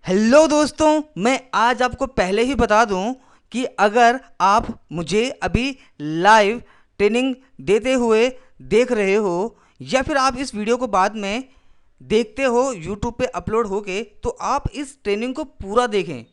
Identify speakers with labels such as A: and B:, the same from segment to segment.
A: Hello दोस्तों, मैं आज आपको पहले ही बता दूं कि अगर आप मुझे अभी लाइव ट्रेनिंग देते हुए देख रहे हो या फिर आप इस वीडियो को बाद में देखते हो यूट्यूब पे अपलोड होके, तो आप इस ट्रेनिंग को पूरा देखें।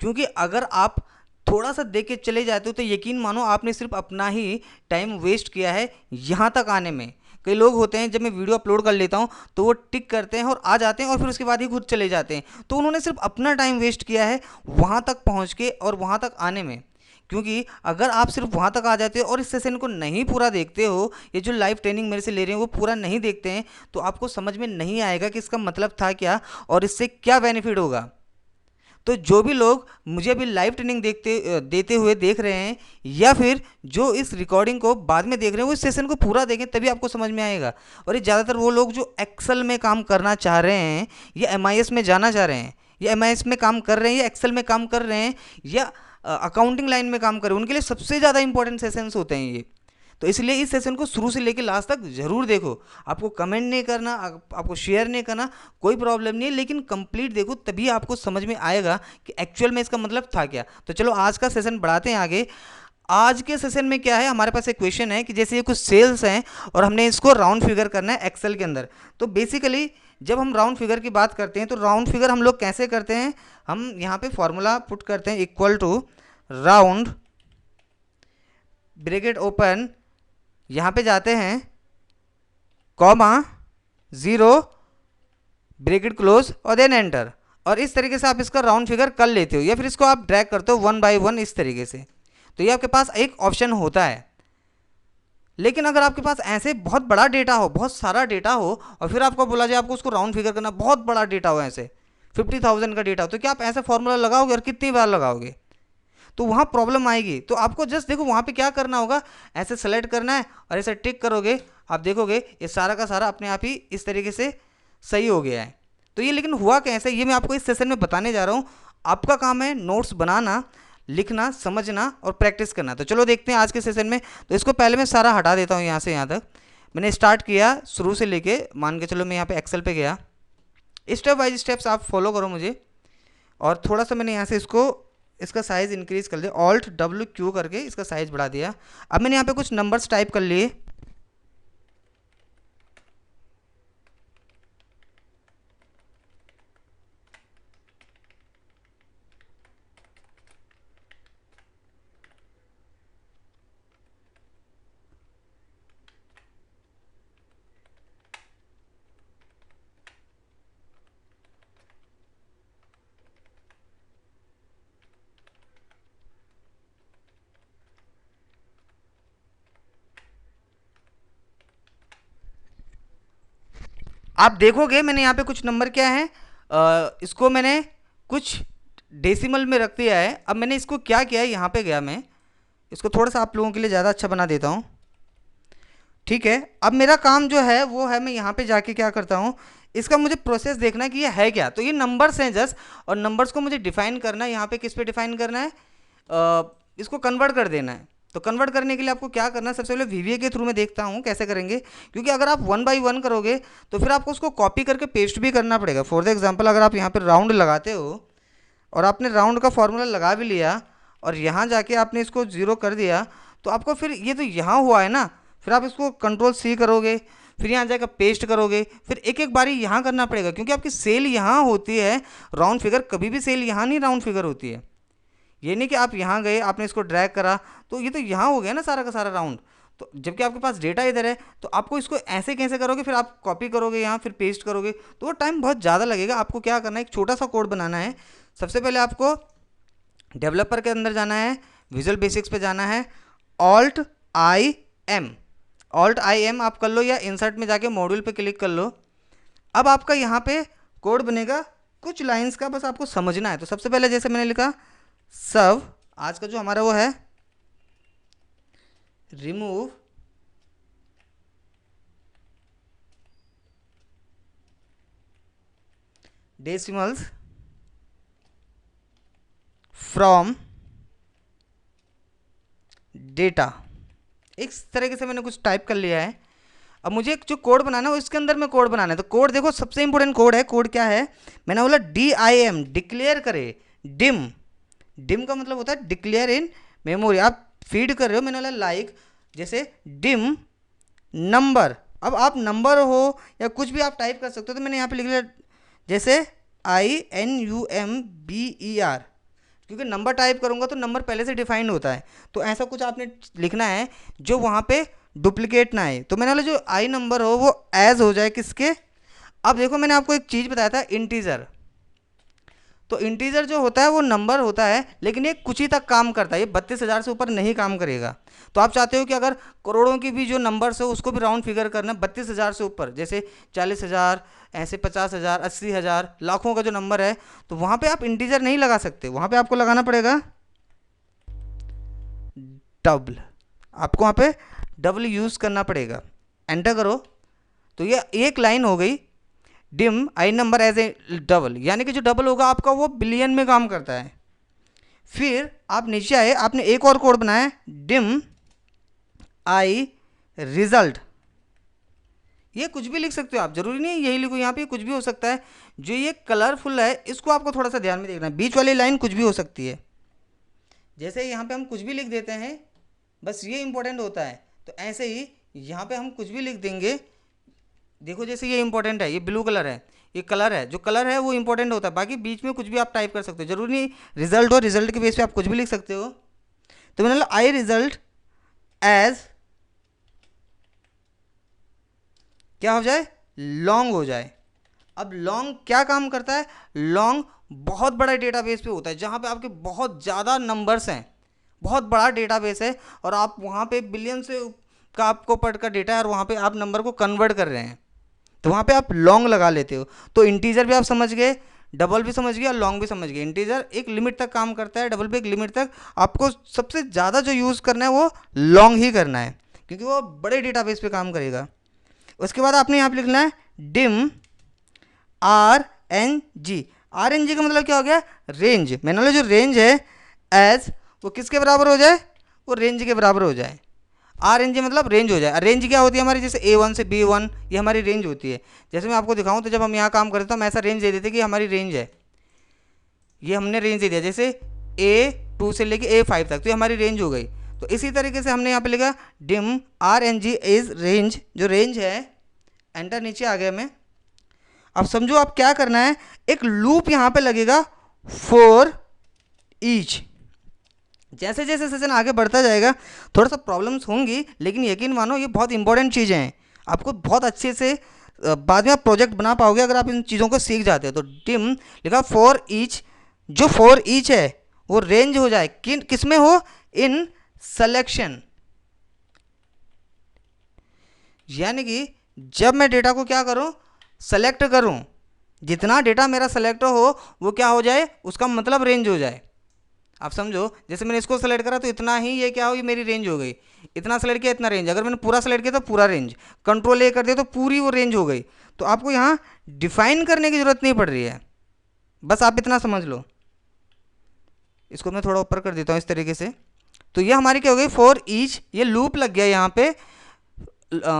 A: क्योंकि अगर आप थोड़ा सा देख के चले जाते हो तो यकीन मानो आपने सिर्फ अपना ही टाइम वेस्ट किया है यहाँ तक आने में। कई लोग होते हैं, जब मैं वीडियो अपलोड कर लेता हूँ तो वो टिक करते हैं और आ जाते हैं और फिर उसके बाद ही खुद चले जाते हैं, तो उन्होंने सिर्फ अपना टाइम वेस्ट किया है वहाँ तक पहुँच के और वहाँ तक आने में। क्योंकि अगर आप सिर्फ वहाँ तक आ जाते हो और इस सेशन को नहीं पूरा देखते हो, ये जो लाइव ट्रेनिंग मेरे से ले रहे हैं वो पूरा नहीं देखते हैं, तो आपको समझ में नहीं आएगा कि इसका मतलब था क्या और इससे क्या बेनिफिट होगा। तो जो भी लोग मुझे अभी लाइव ट्रेनिंग देते हुए देख रहे हैं या फिर जो इस रिकॉर्डिंग को बाद में देख रहे हैं, वो इस सेशन को पूरा देखें, तभी आपको समझ में आएगा। और ये ज़्यादातर वो लोग जो एक्सेल में काम करना चाह रहे हैं या एमआईएस में जाना चाह रहे हैं, या एमआईएस में काम कर रहे हैं या एक्सेल में काम कर रहे हैं या अकाउंटिंग लाइन में काम कर रहे हैं, उनके लिए सबसे ज़्यादा इंपॉर्टेंट सेशंस होते हैं ये। तो इसलिए इस सेशन को शुरू से लेकर लास्ट तक जरूर देखो। आपको कमेंट नहीं करना, आपको शेयर नहीं करना, कोई प्रॉब्लम नहीं है, लेकिन कंप्लीट देखो, तभी आपको समझ में आएगा कि एक्चुअल में इसका मतलब था क्या। तो चलो आज का सेशन बढ़ाते हैं आगे। आज के सेशन में क्या है, हमारे पास एक क्वेश्चन है कि जैसे ये कुछ सेल्स हैं और हमने इसको राउंड फिगर करना है एक्सेल के अंदर। तो बेसिकली जब हम राउंड फिगर की बात करते हैं तो राउंड फिगर हम लोग कैसे करते हैं, हम यहाँ पे फॉर्मूला पुट करते हैं, equal to round bracket open, यहाँ पे जाते हैं कॉमा ज़ीरो ब्रैकेट क्लोज और देन एंटर। और इस तरीके से आप इसका राउंड फिगर कर लेते हो या फिर इसको आप ड्रैग करते हो वन बाय वन इस तरीके से। तो ये आपके पास एक ऑप्शन होता है। लेकिन अगर आपके पास ऐसे बहुत बड़ा डेटा हो, बहुत सारा डेटा हो और फिर आपको बोला जाए आपको उसको राउंड फिगर करना, बहुत बड़ा डेटा हो, ऐसे 50,000 का डेटा हो, तो क्या आप ऐसा फॉर्मूला लगाओगे और कितनी बार लगाओगे? तो वहाँ प्रॉब्लम आएगी। तो आपको जस्ट देखो वहाँ पे क्या करना होगा, ऐसे सेलेक्ट करना है और ऐसे टिक करोगे, आप देखोगे ये सारा का सारा अपने आप ही इस तरीके से सही हो गया है। तो ये लेकिन हुआ कैसे, ये मैं आपको इस सेशन में बताने जा रहा हूँ। आपका काम है नोट्स बनाना, लिखना, समझना और प्रैक्टिस करना। तो चलो देखते हैं आज के सेशन में। तो इसको पहले मैं सारा हटा देता हूँ यहाँ से यहाँ तक। मैंने स्टार्ट किया शुरू से लेके, मान के चलो मैं यहाँ पे एक्सेल पे गया। स्टेप वाइज स्टेप्स आप फॉलो करो मुझे। और थोड़ा सा मैंने यहाँ से इसका साइज़ इंक्रीज़ कर दिया, ऑल्ट डब्ल्यू क्यू करके इसका साइज़ बढ़ा दिया। अब मैंने यहाँ पे कुछ नंबर्स टाइप कर लिए। आप देखोगे मैंने यहाँ पे कुछ नंबर क्या है, इसको मैंने कुछ डेसिमल में रख दिया है। अब मैंने इसको क्या किया है, यहाँ पे गया मैं, इसको थोड़ा सा आप लोगों के लिए ज़्यादा अच्छा बना देता हूँ। ठीक है, अब मेरा काम जो है वो है, मैं यहाँ पे जाके क्या करता हूँ, इसका मुझे प्रोसेस देखना है कि ये है क्या। तो ये नंबर्स हैं जस्ट, और नंबर्स को मुझे डिफाइन करना है। यहाँ पे किस पे डिफाइन करना है, इसको कन्वर्ट कर देना है। तो कन्वर्ट करने के लिए आपको क्या करना है, सबसे पहले वीवीए के थ्रू मैं देखता हूँ कैसे करेंगे। क्योंकि अगर आप वन बाई वन करोगे तो फिर आपको उसको कॉपी करके पेस्ट भी करना पड़ेगा। फॉर द एग्जाम्पल, अगर आप यहाँ पर राउंड लगाते हो और आपने राउंड का फॉर्मूला लगा भी लिया और यहाँ जाके आपने इसको ज़ीरो कर दिया, तो आपको फिर ये तो यहाँ हुआ है ना, फिर आप इसको कंट्रोल सी करोगे, फिर यहाँ जाकर पेस्ट करोगे, फिर एक एक बारी यहाँ करना पड़ेगा क्योंकि आपकी सेल यहाँ होती है। राउंड फिगर कभी भी सेल यहाँ नहीं राउंड फिगर होती है। ये नहीं कि आप यहाँ गए, आपने इसको ड्रैग करा तो ये तो यहाँ हो गया ना सारा का सारा राउंड। तो जबकि आपके पास डेटा इधर है, तो आपको इसको ऐसे कैसे करोगे, फिर आप कॉपी करोगे यहाँ, फिर पेस्ट करोगे, तो वो टाइम बहुत ज़्यादा लगेगा। आपको क्या करना है, एक छोटा सा कोड बनाना है। सबसे पहले आपको डेवलपर के अंदर जाना है, विजुअल बेसिक्स पे जाना है, alt I am, alt I am आप कर लो या इंसर्ट में जाके मॉड्यूल पे क्लिक कर लो। अब आपका यहाँ पे कोड बनेगा कुछ लाइंस का, बस आपको समझना है। तो सबसे पहले जैसे मैंने लिखा सब, आज का जो हमारा वो है, रिमूव डेसिमल्स फ्रॉम डेटा, इस तरीके से मैंने कुछ टाइप कर लिया है। अब मुझे एक जो कोड बनाना है इसके अंदर में कोड बनाना है। तो कोड देखो, सबसे इंपॉर्टेंट कोड है। कोड क्या है? मैंने बोला DIM, डिक्लेयर करे। डिम, डिम का मतलब होता है डिक्लेयर इन मेमोरी। आप फीड कर रहे हो, मैंने बोला लाइक जैसे डिम नंबर। अब आप नंबर हो या कुछ भी आप टाइप कर सकते हो। तो मैंने यहाँ पे लिख लिया जैसे INUMBER, क्योंकि नंबर टाइप करूँगा तो नंबर पहले से डिफाइंड होता है। तो ऐसा कुछ आपने लिखना है जो वहाँ पे डुप्लीकेट ना आए। तो मैंने बोला जो आई नंबर हो वो एज हो जाए किसके। अब देखो, मैंने आपको एक चीज़ बताया था, इंटीजर। तो इंटीजर जो होता है वो नंबर होता है, लेकिन ये कुछ ही तक काम करता है, ये 32,000 से ऊपर नहीं काम करेगा। तो आप चाहते हो कि अगर करोड़ों की भी जो नंबर्स हो उसको भी राउंड फिगर करना, 32,000 से ऊपर, जैसे 40,000, ऐसे 50,000, 80,000, लाखों का जो नंबर है, तो वहाँ पे आप इंटीजर नहीं लगा सकते। वहाँ पे आपको लगाना पड़ेगा डबल। आपको वहाँ पे डबल यूज़ करना पड़ेगा। एंटर करो तो ये एक लाइन हो गई, dim I number as a double, यानी कि जो डबल होगा आपका वो बिलियन में काम करता है। फिर आप नीचे आए, आपने एक और कोड बनाया, डिम आई रिजल्ट। ये कुछ भी लिख सकते हो आप, जरूरी नहीं यही लिखो, यहाँ पे कुछ भी हो सकता है। जो ये कलरफुल है इसको आपको थोड़ा सा ध्यान में देखना है, बीच वाली लाइन कुछ भी हो सकती है। जैसे यहाँ पे हम कुछ भी लिख देते हैं, बस ये इंपॉर्टेंट होता है। तो ऐसे ही यहाँ पे हम कुछ भी लिख देंगे। देखो जैसे ये इंपॉर्टेंट है, ये ब्लू कलर है, ये कलर है, जो कलर है वो इंपॉर्टेंट होता है। बाकी बीच में कुछ भी आप टाइप कर सकते हो, जरूरी नहीं रिजल्ट हो, रिजल्ट के बेस पे आप कुछ भी लिख सकते हो। तो मैंने आई रिजल्ट एज क्या हो जाए, लॉन्ग हो जाए। अब लॉन्ग क्या काम करता है? लॉन्ग बहुत बड़ा डेटाबेस पे होता है, जहाँ पे आपके बहुत ज़्यादा नंबर्स हैं, बहुत बड़ा डेटाबेस है, और आप वहाँ पे बिलियन से का आपको पढ़कर डेटा है, और वहाँ पे आप नंबर को कन्वर्ट कर रहे हैं, तो वहाँ पे आप लॉन्ग लगा लेते हो। तो इंटीजर भी आप समझ गए, डबल भी समझ गए और लॉन्ग भी समझ गए। इंटीजर एक लिमिट तक काम करता है, डबल भी एक लिमिट तक। आपको सबसे ज़्यादा जो यूज़ करना है वो लॉन्ग ही करना है, क्योंकि वो बड़े डेटाबेस पे काम करेगा। उसके बाद आपने यहाँ पे लिखना है डिम RNG। RNG का मतलब क्या हो गया? रेंज। मैंने बोला जो रेंज है एज वो किसके बराबर हो जाए? वो रेंज के बराबर हो जाए। RNG मतलब रेंज हो जाए। रेंज क्या होती है हमारी? जैसे A1 से B1, ये हमारी रेंज होती है। जैसे मैं आपको दिखाऊं तो जब हम यहाँ काम करते तो हम ऐसा रेंज दे देते कि हमारी रेंज है, ये हमने रेंज दे दिया, जैसे A2 से लेके A5 तक, तो ये हमारी रेंज हो गई। तो इसी तरीके से हमने यहाँ पे लिखा डिम RNG इज रेंज, जो रेंज है। एंटर नीचे आ गया मैं। अब समझो आप क्या करना है, एक लूप यहाँ पे लगेगा फॉर ईच। जैसे जैसे सेशन आगे बढ़ता जाएगा थोड़ा सा प्रॉब्लम्स होंगी, लेकिन यकीन मानो ये बहुत इंपॉर्टेंट चीज़ें हैं। आपको बहुत अच्छे से बाद में आप प्रोजेक्ट बना पाओगे अगर आप इन चीज़ों को सीख जाते हो। तो डिम लिखा फॉर ईच, जो फॉर ईच है वो रेंज हो जाए किस में हो? In selection. यानी कि जब मैं डेटा को क्या करूं? सेलेक्ट करूं, जितना डेटा मेरा सेलेक्ट हो वो क्या हो जाए? उसका मतलब रेंज हो जाए। आप समझो, जैसे मैंने इसको सेलेक्ट करा तो इतना ही ये क्या हो, ये मेरी रेंज हो गई। इतना सेलेक्ट किया, इतना रेंज। अगर मैंने पूरा सेलेक्ट किया तो पूरा रेंज, कंट्रोल A कर दिया तो पूरी वो रेंज हो गई। तो आपको यहाँ डिफाइन करने की ज़रूरत नहीं पड़ रही है, बस आप इतना समझ लो। इसको मैं थोड़ा ऊपर कर देता हूँ इस तरीके से। तो ये हमारी क्या हो गई? फॉर ईच, ये लूप लग गया यहाँ पे,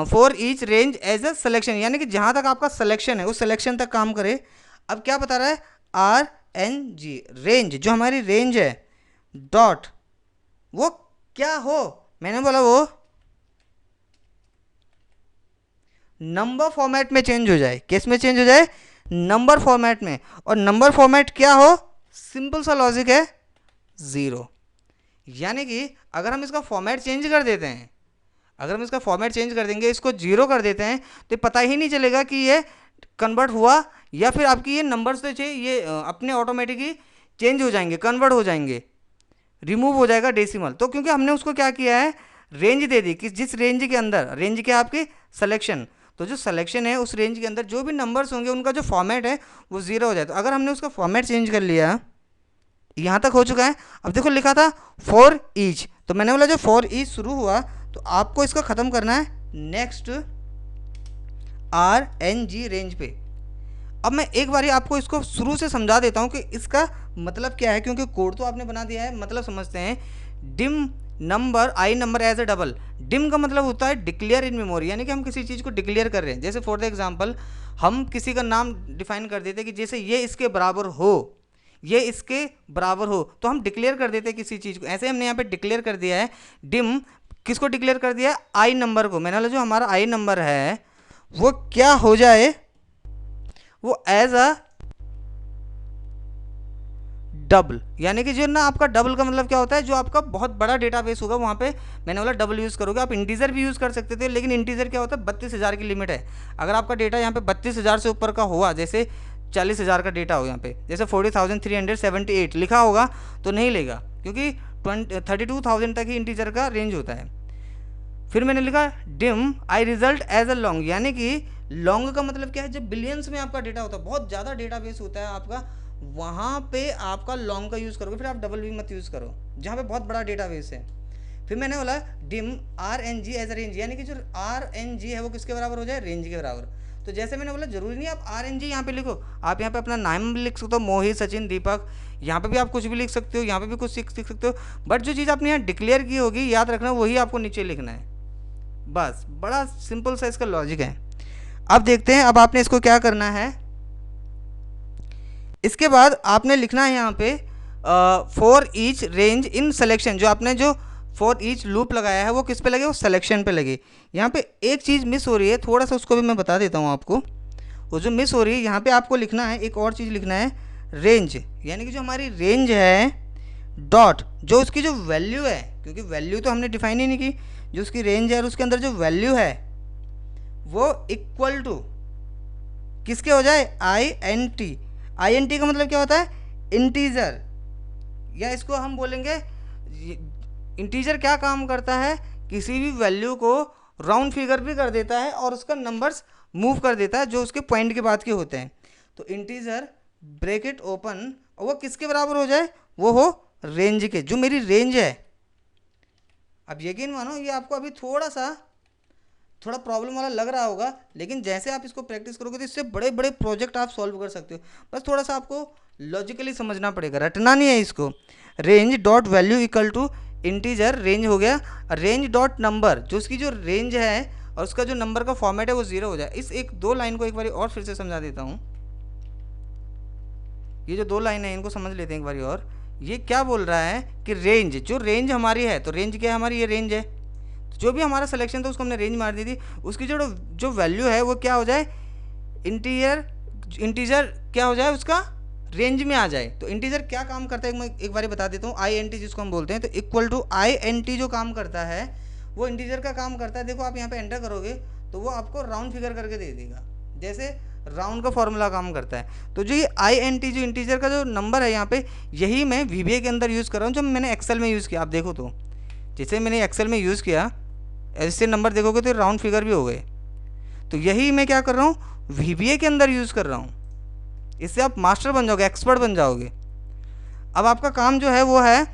A: for each range as a selection, यानी कि जहाँ तक आपका सिलेक्शन है उस सिलेक्शन तक काम करे। अब क्या बता रहा है? RNG रेंज, जो हमारी रेंज है डॉट वो क्या हो? मैंने बोला वो नंबर फॉर्मेट में चेंज हो जाए। किस में चेंज हो जाए? नंबर फॉर्मेट में। और नंबर फॉर्मेट क्या हो? सिंपल सा लॉजिक है, 0। यानी कि अगर हम इसका फॉर्मेट चेंज कर देते हैं, अगर हम इसका फॉर्मेट चेंज कर देंगे, इसको 0 कर देते हैं, तो पता ही नहीं चलेगा कि ये कन्वर्ट हुआ या फिर आपकी ये नंबर्स तो ये अपने ऑटोमेटिकली चेंज हो जाएंगे, कन्वर्ट हो जाएंगे, रिमूव हो जाएगा डेसिमल। तो क्योंकि हमने उसको क्या किया है? रेंज दे दी कि जिस रेंज के अंदर, रेंज क्या आपकी? सिलेक्शन। तो जो सिलेक्शन है उस रेंज के अंदर जो भी नंबर्स होंगे उनका जो फॉर्मेट है वो 0 हो जाए। तो अगर हमने उसका फॉर्मेट चेंज कर लिया, यहाँ तक हो चुका है। अब देखो लिखा था फॉर ईच, तो मैंने बोला जो फॉर ईच शुरू हुआ तो आपको इसका ख़त्म करना है नेक्स्ट RNG रेंज पे। अब मैं एक बारी आपको इसको शुरू से समझा देता हूँ कि इसका मतलब क्या है, क्योंकि कोड तो आपने बना दिया है, मतलब समझते हैं। Dim number I number as a double. Dim का मतलब होता है डिक्लेयर इन मेमोरी, यानी कि हम किसी चीज़ को डिक्लेयर कर रहे हैं। जैसे फॉर द एग्जांपल हम किसी का नाम डिफाइन कर देते हैं कि जैसे ये इसके बराबर हो, ये इसके बराबर हो, तो हम डिक्लेयर कर देते हैं किसी चीज़ को। ऐसे हमने यहाँ पे डिक्लेयर कर दिया है डिम, किसको डिक्लेयर कर दिया है, आई नंबर को। मैंने बोला जो हमारा आई नंबर है वो क्या हो जाए, वो एज अ डबल, यानी कि जो ना आपका डबल का मतलब क्या होता है, जो आपका बहुत बड़ा डेटाबेस होगा वहाँ पे मैंने बोला डबल यूज़ करोगे। आप इंटीजर भी यूज़ कर सकते थे, लेकिन इंटीजर क्या होता है 32,000 की लिमिट है। अगर आपका डेटा यहाँ पे 32,000 से ऊपर का हुआ, जैसे 40,000 का डेटा हो यहाँ पे, जैसे 40,378 लिखा होगा तो नहीं लेगा, क्योंकि 32,000 तक ही इंटीजर का रेंज होता है। फिर मैंने लिखा dim I result as a long, यानी कि लॉन्ग का मतलब क्या है, जब बिलियंस में आपका डेटा होता है, बहुत ज़्यादा डेटाबेस होता है आपका, वहाँ पे आपका लॉन्ग का यूज़ करोगे। फिर आप डबल भी मत यूज़ करो जहाँ पे बहुत बड़ा डेटाबेस है। फिर मैंने बोला dim R N G as a range, यानी कि जो आर एन जी है वो किसके बराबर हो जाए, रेंज के बराबर। तो जैसे मैंने बोला जरूरी नहीं आप आर एन जी यहाँ पे लिखो, आप यहाँ पे अपना नाम भी लिख सकते हो, मोहित सचिन दीपक, यहाँ पे भी आप कुछ भी लिख सकते हो, यहाँ पे भी कुछ लिख सकते हो, बट जो चीज़ आपने यहाँ डिक्लेयर की होगी याद रखना वही आपको नीचे लिखना है। बस बड़ा सिंपल सा इसका लॉजिक है। अब देखते हैं अब आपने इसको क्या करना है। इसके बाद आपने लिखना है यहाँ पे for each range in selection, जो आपने जो फॉर ईच लूप लगाया है वो किस पे लगे, वो सिलेक्शन पे लगे। यहाँ पे एक चीज़ मिस हो रही है, थोड़ा सा उसको भी मैं बता देता हूँ आपको। वो जो मिस हो रही है यहाँ पे आपको लिखना है, एक और चीज़ लिखना है रेंज, यानी कि जो हमारी रेंज है डॉट जो उसकी जो वैल्यू है, क्योंकि वैल्यू तो हमने डिफाइन ही नहीं की, जो उसकी रेंज है और उसके अंदर जो वैल्यू है वो इक्वल टू किसके हो जाए, I N T. I N T का मतलब क्या होता है, इंटीजर, या इसको हम बोलेंगे इंटीजर क्या काम करता है, किसी भी वैल्यू को राउंड फिगर भी कर देता है और उसका नंबर्स मूव कर देता है जो उसके पॉइंट के बाद के होते हैं। तो इंटीजर ब्रैकेट ओपन, और वो किसके बराबर हो जाए, वो हो रेंज के, जो मेरी रेंज है। अब यकीन मानो ये आपको अभी थोड़ा प्रॉब्लम वाला लग रहा होगा, लेकिन जैसे आप इसको प्रैक्टिस करोगे तो इससे बड़े बड़े प्रोजेक्ट आप सॉल्व कर सकते हो। बस थोड़ा सा आपको लॉजिकली समझना पड़ेगा, रटना नहीं है इसको। Range dot value equal to integer, range हो गया, रेंज डॉट नंबर, जो उसकी जो रेंज है और उसका जो नंबर का फॉर्मेट है वो 0 हो जाए। इस एक दो लाइन को एक बार और फिर से समझा देता हूँ। ये जो दो लाइन है इनको समझ लेते हैं एक बार और। ये क्या बोल रहा है कि रेंज, जो रेंज हमारी है, तो रेंज क्या है हमारी, ये रेंज है, तो जो भी हमारा सिलेक्शन था उसको हमने रेंज मार दी थी, उसकी जो जो वैल्यू है वो क्या हो जाए, इंटीजर क्या हो जाए, उसका रेंज में आ जाए। तो इंटीजर क्या काम करता है मैं एक बार बता देता हूँ, आई एन टी जिसको हम बोलते हैं, तो equal to I N T जो काम करता है वो इंटीजर का काम करता है। देखो आप यहाँ पे एंटर करोगे तो वो आपको राउंड फिगर करके दे देगा, जैसे राउंड का फॉर्मूला काम करता है। तो जो ये आई एन टी जो इंटीजर का जो नंबर है यहाँ पे, यही मैं वीबीए के अंदर यूज़ कर रहा हूँ, जो मैंने एक्सेल में यूज़ किया। आप देखो तो जैसे मैंने एक्सेल में यूज़ किया, ऐसे नंबर देखोगे तो राउंड फिगर भी हो गए। तो यही मैं क्या कर रहा हूँ, वीबीए के अंदर यूज़ कर रहा हूँ। इससे आप मास्टर बन जाओगे, एक्सपर्ट बन जाओगे। अब आपका काम जो है वो है,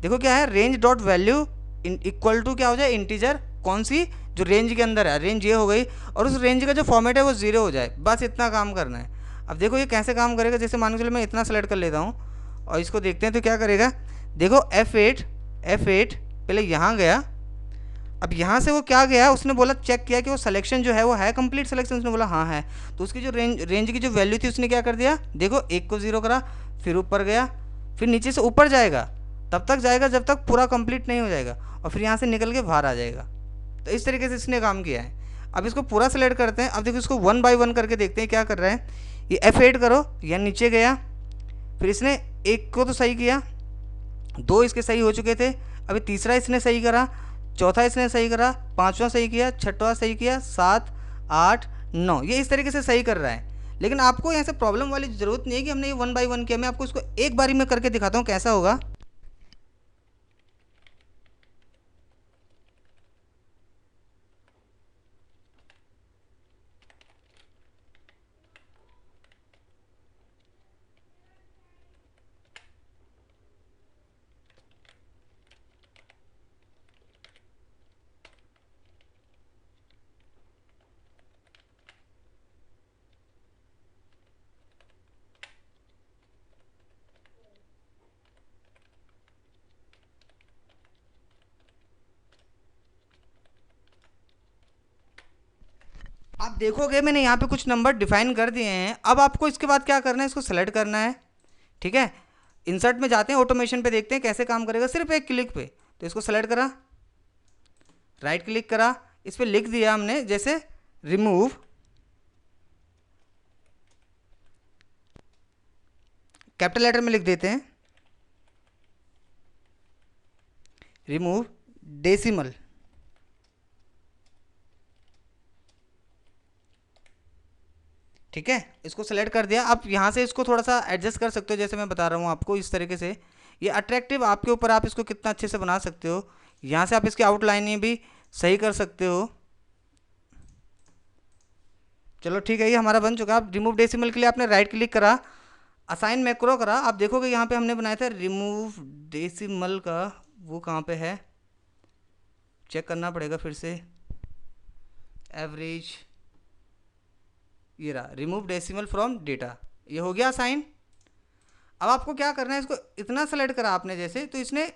A: देखो क्या है, range dot value equal to क्या हो जाए, इंटीजर, कौन सी, जो रेंज के अंदर है, रेंज ये हो गई, और उस रेंज का जो फॉर्मेट है वो 0 हो जाए। बस इतना काम करना है। अब देखो ये कैसे काम करेगा, जैसे मान के चलो मैं इतना सेलेक्ट कर लेता हूँ और इसको देखते हैं तो क्या करेगा। देखो F8 पहले यहाँ गया, अब यहाँ से वो क्या गया, उसने बोला चेक किया कि वो सिलेक्शन जो है वो है कंप्लीट सिलेक्शन, उसने बोला हाँ है। तो उसकी जो रेंज की जो वैल्यू थी उसने क्या कर दिया, देखो 1 को 0 करा, फिर ऊपर गया, फिर नीचे से ऊपर जाएगा, तब तक जाएगा जब तक पूरा कंप्लीट नहीं हो जाएगा, और फिर यहाँ से निकल के बाहर आ जाएगा। तो इस तरीके से इसने काम किया है। अब इसको पूरा सेलेक्ट करते हैं। अब देखो इसको 1 बाय 1 करके देखते हैं क्या कर रहा है। ये F8 करो, यहाँ नीचे गया, फिर इसने 1 को तो सही किया, 2 इसके सही हो चुके थे, अभी तीसरा इसने सही करा, चौथा इसने सही करा, पांचवा सही किया, छठवा सही किया, 7 8 9, ये इस तरीके से सही कर रहा है। लेकिन आपको यहाँ से प्रॉब्लम वाली ज़रूरत नहीं है कि हमने ये 1 बाय 1 किया। मैं आपको इसको एक बारी में करके दिखाता हूँ कैसा होगा। देखोगे मैंने यहाँ पे कुछ नंबर डिफाइन कर दिए हैं। अब आपको इसके बाद क्या करना है, इसको सेलेक्ट करना है। ठीक है, इंसर्ट में जाते हैं, ऑटोमेशन पे देखते हैं कैसे काम करेगा, सिर्फ एक क्लिक पे। तो इसको सेलेक्ट करा, राइट क्लिक करा, इस पर लिख दिया हमने जैसे रिमूव, कैपिटल लेटर में लिख देते हैं रिमूव डेसिमल। ठीक है, इसको सेलेक्ट कर दिया। आप यहाँ से इसको थोड़ा सा एडजस्ट कर सकते हो, जैसे मैं बता रहा हूँ आपको इस तरीके से। ये अट्रैक्टिव आपके ऊपर, आप इसको कितना अच्छे से बना सकते हो। यहाँ से आप इसकी आउटलाइनें भी सही कर सकते हो। चलो ठीक है, ये हमारा बन चुका। आप रिमूव डेसिमल के लिए आपने राइट क्लिक करा, असाइन मैक्रो करा। आप देखोगे यहाँ पे हमने बनाया था रिमूव डेसिमल का, वो कहाँ पे है चेक करना पड़ेगा फिर से। एवरेज, ये रहा रिमूव डेसिमल फ्रॉम डेटा, ये हो गया असाइन। अब आपको क्या करना है, इसको इतना सेलेक्ट करा आपने जैसे, तो इसने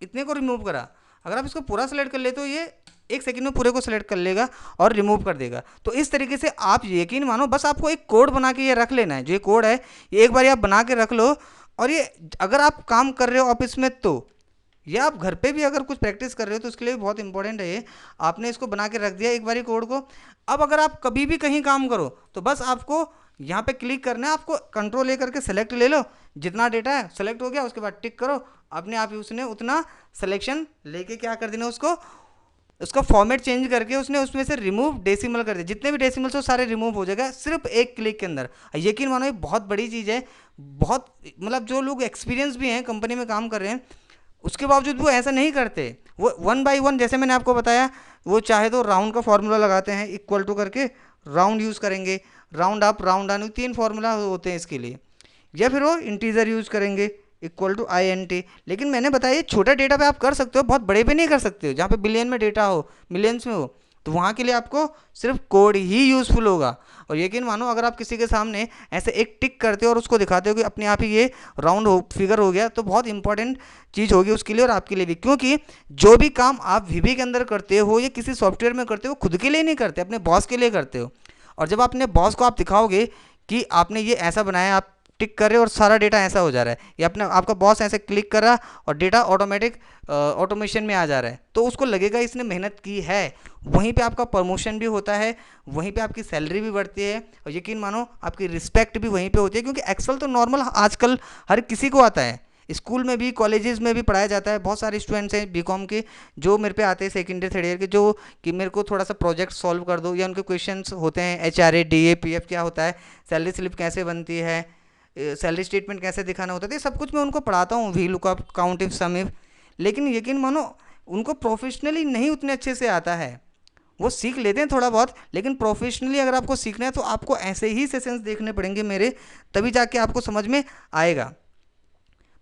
A: इतने को रिमूव करा। अगर आप इसको पूरा सेलेक्ट कर ले तो ये 1 सेकंड में पूरे को सेलेक्ट कर लेगा और रिमूव कर देगा। तो इस तरीके से आप यकीन मानो, बस आपको एक कोड बना के ये रख लेना है। जो ये कोड है ये एक बार आप बना के रख लो, और ये अगर आप काम कर रहे हो ऑफिस में, तो ये आप घर पे भी अगर कुछ प्रैक्टिस कर रहे हो तो उसके लिए बहुत इंपॉर्टेंट है ये। आपने इसको बना के रख दिया एक बार कोड को। अब अगर आप कभी भी कहीं काम करो तो बस आपको यहाँ पे क्लिक करना है, आपको कंट्रोल ले करके सेलेक्ट ले लो, जितना डेटा है सेलेक्ट हो गया, उसके बाद टिक करो, अपने आप ही उसने उतना सिलेक्शन लेके क्या कर देना, उसका फॉर्मेट चेंज करके उसने उसमें से रिमूव डेसिमल कर दिया। जितने भी डेसिमल्स हो सारे रिमूव हो जाएगा सिर्फ एक क्लिक के अंदर। यकीन मानो ये बहुत बड़ी चीज़ है। बहुत मतलब जो लोग एक्सपीरियंस भी हैं, कंपनी में काम कर रहे हैं, उसके बावजूद वो ऐसा नहीं करते। वो 1 बाई 1 जैसे मैंने आपको बताया, वो चाहे तो राउंड का फॉर्मूला लगाते हैं, इक्वल टू करके राउंड यूज़ करेंगे, round up round down, 3 formula होते हैं इसके लिए। या फिर वो इंटीजर यूज़ करेंगे, इक्वल टू INT। लेकिन मैंने बताया छोटा डेटा पे आप कर सकते हो, बहुत बड़े पे नहीं कर सकते हो। जहाँ पे बिलियन में डेटा हो, मिलियंस में हो, तो वहाँ के लिए आपको सिर्फ कोड ही यूज़फुल होगा। और यकीन मानो अगर आप किसी के सामने ऐसे एक टिक करते हो और उसको दिखाते हो कि अपने आप ही ये राउंड फिगर हो गया, तो बहुत इंपॉर्टेंट चीज़ होगी उसके लिए और आपके लिए भी। क्योंकि जो भी काम आप VB के अंदर करते हो या किसी सॉफ्टवेयर में करते हो, खुद के लिए नहीं करते, अपने बॉस के लिए करते हो। और जब अपने बॉस को आप दिखाओगे कि आपने ये ऐसा बनाया, आप टिक कर रहे हो और सारा डेटा ऐसा हो जा रहा है, या अपने आपका बॉस ऐसे क्लिक कर रहा और डेटा ऑटोमेटिक ऑटोमेशन में आ जा रहा है, तो उसको लगेगा इसने मेहनत की है। वहीं पे आपका प्रमोशन भी होता है, वहीं पे आपकी सैलरी भी बढ़ती है, और यकीन मानो आपकी रिस्पेक्ट भी वहीं पे होती है। क्योंकि एक्सेल तो नॉर्मल आजकल हर किसी को आता है, स्कूल में भी कॉलेजेस में भी पढ़ाया जाता है। बहुत सारे स्टूडेंट्स हैं BCom के जो मेरे पे आते हैं सेकेंड ईयर थर्ड ईयर के, जो कि मेरे को थोड़ा सा प्रोजेक्ट सॉल्व कर दो, या उनके क्वेश्चंस होते हैं HRA DA PF क्या होता है, सैलरी स्लिप कैसे बनती है, सैलरी स्टेटमेंट कैसे दिखाना होता है, ये सब कुछ मैं उनको पढ़ाता हूँ, V lookup, count if, sum if. लेकिन यकीन मानो उनको प्रोफेशनली नहीं उतने अच्छे से आता है। वो सीख लेते हैं थोड़ा बहुत, लेकिन प्रोफेशनली अगर आपको सीखना है तो आपको ऐसे ही सेशंस देखने पड़ेंगे मेरे, तभी जाके आपको समझ में आएगा।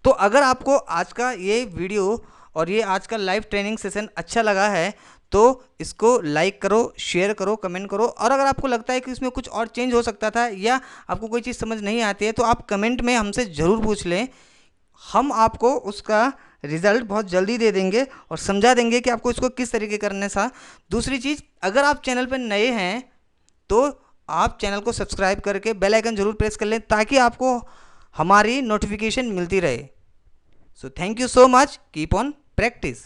A: तो अगर आपको आज का ये वीडियो और ये आज का लाइव ट्रेनिंग सेशन अच्छा लगा है तो इसको लाइक करो, शेयर करो, कमेंट करो। और अगर आपको लगता है कि इसमें कुछ और चेंज हो सकता था या आपको कोई चीज़ समझ नहीं आती है तो आप कमेंट में हमसे ज़रूर पूछ लें। हम आपको उसका रिज़ल्ट बहुत जल्दी दे देंगे और समझा देंगे कि आपको इसको किस तरीके करने सा। दूसरी चीज़, अगर आप चैनल पर नए हैं तो आप चैनल को सब्सक्राइब करके बेल आइकन ज़रूर प्रेस कर लें ताकि आपको हमारी नोटिफिकेशन मिलती रहे। So thank you so much, keep on practice.